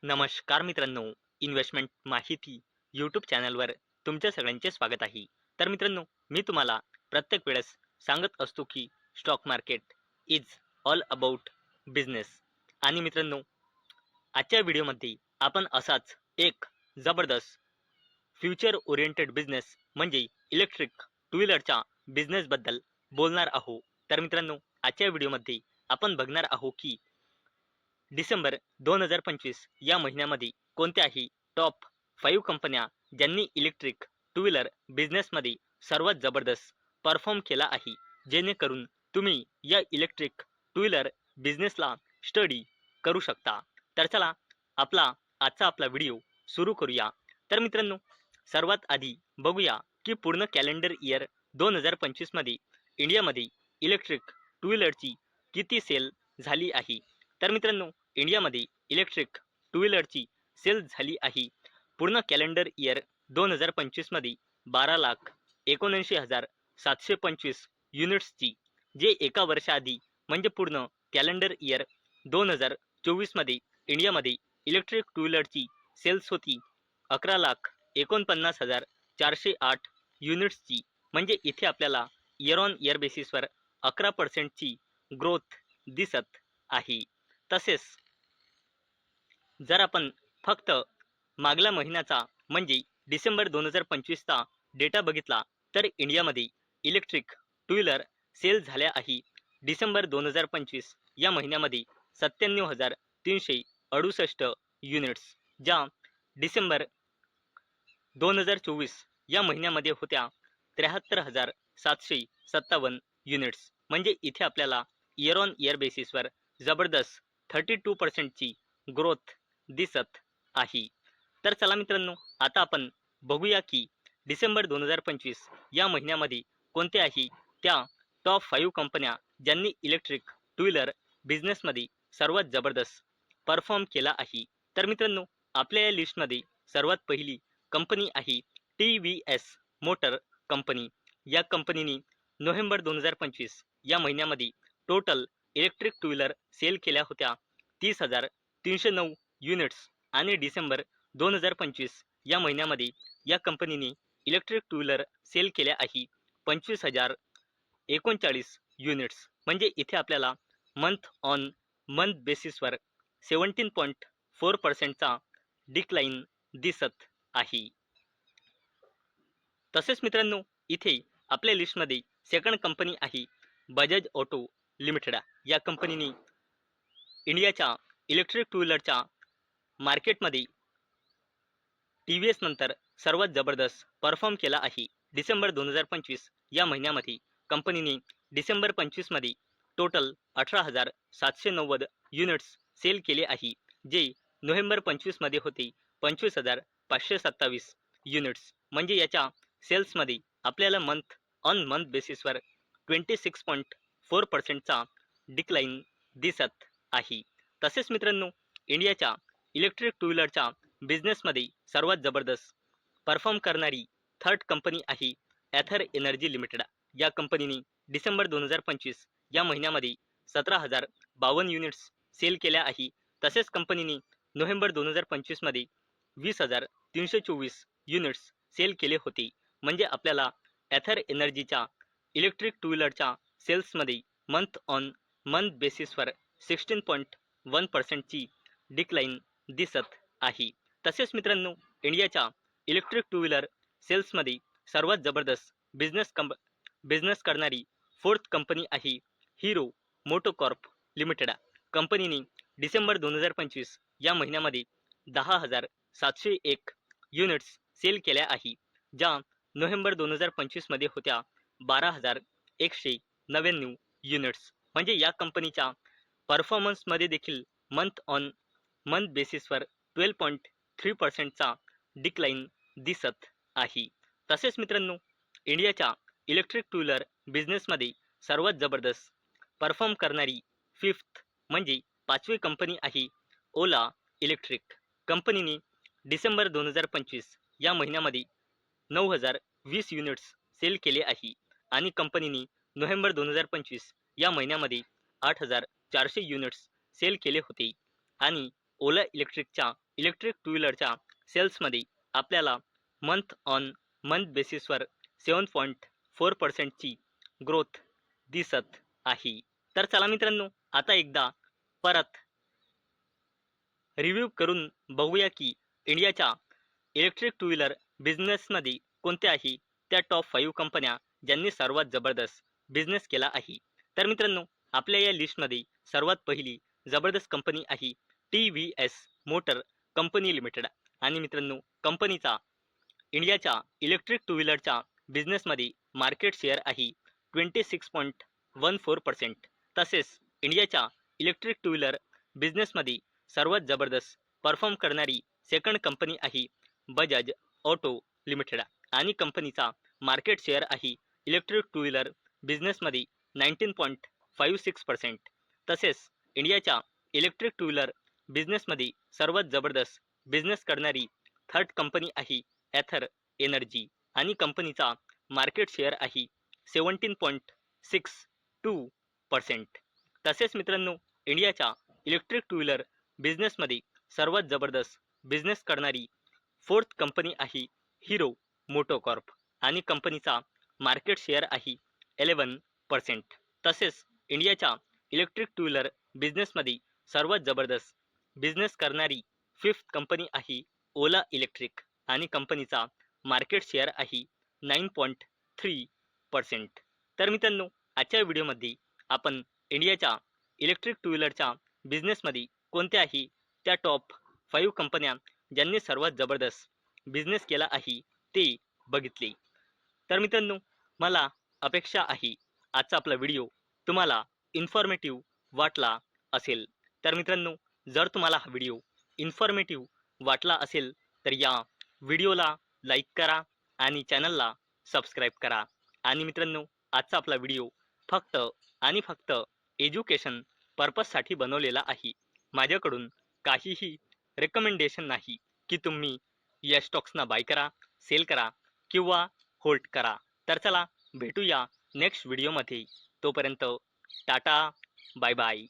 नमस्कार मित्रांनो, इन्व्हेस्टमेंट माहिती यूट्यूब चॅनलवर तुमच्या सगळ्यांचे स्वागत आहे. तर मित्रांनो, मी तुम्हाला प्रत्येक वेळेस सांगत असतो की stock market is all about business. आणि मित्रांनो, आजच्या व्हिडिओमध्ये आपण असाच एक जबरदस्त फ्युचर ओरिएंटेड बिझनेस म्हणजे इलेक्ट्रिक टू व्हीलरच्या बिझनेसबद्दल बोलणार आहोत. तर मित्रांनो, आजच्या व्हिडिओमध्ये आपण बघणार आहोत की डिसेंबर 2025 या महिन्यामध्ये कोणत्याही टॉप 5 कंपन्या ज्यांनी इलेक्ट्रिक टू व्हीलर बिझनेसमध्ये सर्वात जबरदस्त परफॉर्म केला आहे, जेणेकरून तुम्ही या इलेक्ट्रिक टू व्हीलर बिझनेसला स्टडी करू शकता. तर चला आपला व्हिडिओ सुरू करूया. तर मित्रांनो, सर्वात आधी बघूया की पूर्ण कॅलेंडर इयर 2025 मध्ये इंडियामध्ये इलेक्ट्रिक टू व्हीलरची किती सेल झाली आहे. तर मित्रांनो, इंडियामध्ये इलेक्ट्रिक टू व्हीलरची सेल झाली आहे पूर्ण कॅलेंडर इयर 2025 मध्ये 12,79,725 युनिट्सची, जे एका वर्षाआधी म्हणजे पूर्ण कॅलेंडर इयर 2024 मध्ये इंडियामध्ये इलेक्ट्रिक टू व्हीलरची सेल्स होती 11,49,408 युनिट्सची. म्हणजे इथे आपल्याला इयर ऑन इयर बेसिसवर 11%ची ग्रोथ दिसत आहे. तसेच जर आपण फक्त मागल्या महिन्याचा म्हणजे डिसेंबर 2025चा डेटा बघितला तर इंडियामध्ये इलेक्ट्रिक टू व्हीलर सेल झाल्या आहे डिसेंबर 2025 या महिन्यामध्ये 97,368 युनिट्स, ज्या डिसेंबर 2024 या महिन्यामध्ये होत्या 73,757 युनिट्स. म्हणजे इथे आपल्याला इयर ऑन इयर बेसिसवर जबरदस्त 32%ची ग्रोथ दिसत आहे. तर चला मित्रांनो, आता आपण बघूया की डिसेंबर 2025 या महिन्यामध्ये कोणत्याही त्या टॉप 5 कंपन्या ज्यांनी इलेक्ट्रिक टू व्हीलर बिझनेसमध्ये सर्वात जबरदस्त परफॉर्म केला आहे. तर मित्रांनो, आपल्या या लिस्टमध्ये सर्वात पहिली कंपनी आहे TVS मोटर कंपनी. या कंपनीने नोव्हेंबर 2025 या महिन्यामध्ये total electric two wheeler sale केल्या होत्या 30,309 युनिट्स आणि डिसेंबर 2025 या महिन्यामध्ये या कंपनीने इलेक्ट्रिक टू व्हीलर सेल केल्या आहे 25,039 युनिट्स. म्हणजे इथे आपल्याला मंथ ऑन मंथ बेसिसवर 17.4%चा डिक्लाइन दिसत आहे. तसेच मित्रांनो, इथे आपल्या लिस्टमध्ये सेकंड कंपनी आहे बजाज ऑटो लिमिटेड. या कंपनीने इंडियाच्या इलेक्ट्रिक टू व्हीलरच्या मार्केटमध्ये TVS नंतर सर्वात जबरदस्त परफॉर्म केला आहे. डिसेंबर 2025 या महिन्यामध्ये कंपनीने डिसेंबर 25 मध्ये टोटल 18,790 युनिट्स सेल केले आहे, जे नोव्हेंबर 25 मध्ये होते 25,527 युनिट्स. म्हणजे याच्या सेल्समध्ये आपल्याला मंथ ऑन मंथ बेसिसवर 26.4%चा डिक्लाइन दिसत आहे. तसेच मित्रांनो, इंडियाच्या इलेक्ट्रिक टू व्हीलरच्या बिझनेसमध्ये सर्वात जबरदस्त परफॉर्म करणारी थर्ड कंपनी आहे ॲथर एनर्जी लिमिटेड. या कंपनीने डिसेंबर 2025 या महिन्यामध्ये 17,052 युनिट्स सेल केल्या आहे. तसेच कंपनीने नोव्हेंबर 2025 मध्ये 20,324 युनिट्स सेल केले होते. म्हणजे आपल्याला ॲथर एनर्जीच्या इलेक्ट्रिक टू व्हीलरच्या सेल्समध्ये मंथ ऑन मंथ बेसिसवर 16.1%ची डिक्लाइन दिसत आहे. तसेच मित्रांनो, इंडियाच्या इलेक्ट्रिक टू व्हीलर सेल्समध्ये सर्वात जबरदस्त बिझनेस करणारी फोर्थ कंपनी आहे हिरो मोटोकॉर्प लिमिटेड. कंपनीने डिसेंबर 2025 या महिन्यामध्ये 10,701 युनिट्स सेल केल्या आहे, ज्या नोव्हेंबर 2025 मध्ये होत्या 12,199 युनिट्स. म्हणजे या कंपनीच्या परफॉर्मन्समध्ये देखील मंथ ऑन मंथ बेसिसवर 12.3%चा डिक्लाइन दिसत आहे. तसेच मित्रांनो, इंडियाच्या इलेक्ट्रिक टू व्हीलर बिझनेसमध्ये सर्वात जबरदस्त परफॉर्म करणारी फिफ्थ म्हणजे पाचवी कंपनी आहे ओला इलेक्ट्रिक. कंपनीने डिसेंबर 2025 या महिन्यामध्ये 9,020 युनिट्स सेल केले आहे आणि कंपनीने नोव्हेंबर 2025 या महिन्यामध्ये 8,400 युनिट्स सेल केले होते आणि ओला इलेक्ट्रिकच्या इलेक्ट्रिक टू व्हीलरच्या सेल्समध्ये आपल्याला मंथ ऑन मंथ बेसिसवर 7.4%ची ग्रोथ दिसत आहे. तर चला मित्रांनो, आता एकदा परत रिव्ह्यू करून बघूया की इंडियाच्या इलेक्ट्रिक टू व्हीलर बिझनेसमध्ये कोणत्या आहे त्या टॉप 5 कंपन्या ज्यांनी सर्वात जबरदस्त बिझनेस केला आहे. तर मित्रांनो, आपल्या या लिस्टमध्ये सर्वात पहिली जबरदस्त कंपनी आहे TVS मोटर कंपनी लिमिटेड. आणि मित्रांनो, कंपनीचा इंडियाच्या इलेक्ट्रिक टू व्हीलरच्या बिझनेसमध्ये मार्केट शेअर आहे 26.14%. तसेच इंडियाच्या इलेक्ट्रिक टू व्हीलर बिझनेसमध्ये सर्वात जबरदस्त परफॉर्म करणारी सेकंड कंपनी आहे बजाज ऑटो लिमिटेड. आणि कंपनीचा मार्केट शेअर आहे इलेक्ट्रिक टू व्हीलर बिझनेसमध्ये 19.56%. तसेच इंडियाच्या इलेक्ट्रिक टू व्हीलर बिझनेसमध्ये सर्वात जबरदस्त बिझनेस करणारी थर्ड कंपनी आहे एथर एनर्जी. आणि कंपनीचा मार्केट शेअर आहे 17.62%. तसेच मित्रांनो, इंडियाच्या इलेक्ट्रिक टू व्हीलर बिझनेसमध्ये सर्वात जबरदस्त बिझनेस करणारी फोर्थ कंपनी आहे हिरो मोटोकॉर्प. आणि कंपनीचा मार्केट शेअर आहे 11%. तसेच इंडियाच्या इलेक्ट्रिक टू व्हीलर बिझनेसमध्ये सर्वात जबरदस्त बिझनेस करणारी फिफ्थ कंपनी आहे ओला इलेक्ट्रिक. आणि कंपनीचा मार्केट शेअर आहे 9.3%. तर मित्रांनो, आजच्या व्हिडिओमध्ये आपण इंडियाच्या इलेक्ट्रिक टू व्हीलरच्या बिझनेसमध्ये कोणत्या आहे त्या टॉप 5 कंपन्या ज्यांनी सर्वात जबरदस्त बिझनेस केला आहे ते बघितले. तर मित्रांनो, मला अपेक्षा आहे आजचा आपला व्हिडिओ तुम्हाला इन्फॉर्मेटिव्ह वाटला असेल. तर मित्रांनो, जर तुम्हाला हा व्हिडिओ इन्फॉर्मेटिव्ह वाटला असेल तर या व्हिडिओला लाईक करा आणि चॅनलला सबस्क्राईब करा. आणि मित्रांनो, आजचा आपला व्हिडिओ फक्त आणि फक्त एज्युकेशन पर्पजसाठी बनवलेला आहे. माझ्याकडून काहीही रेकमेंडेशन नाही की तुम्ही या स्टॉक्सना बाय करा, सेल करा किंवा होल्ड करा. तर चला भेटूया नेक्स्ट व्हिडिओमध्ये. तोपर्यंत टाटा, बाय बाय.